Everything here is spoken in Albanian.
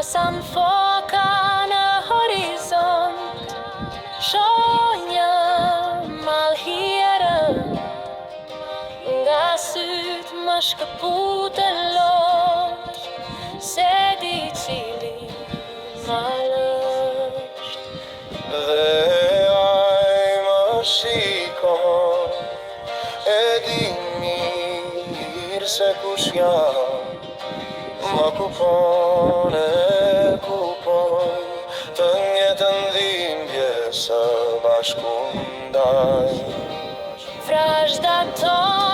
sa më foka në horizont, shoh një malhierën, nga syt më shkëputën loq, se di cili malësht. Dhe ai më shikon, e di mirë se kush jam, ma kupon e kupon, të njëjtën dhimbje së bashku ndaj. Vrazhdat tonë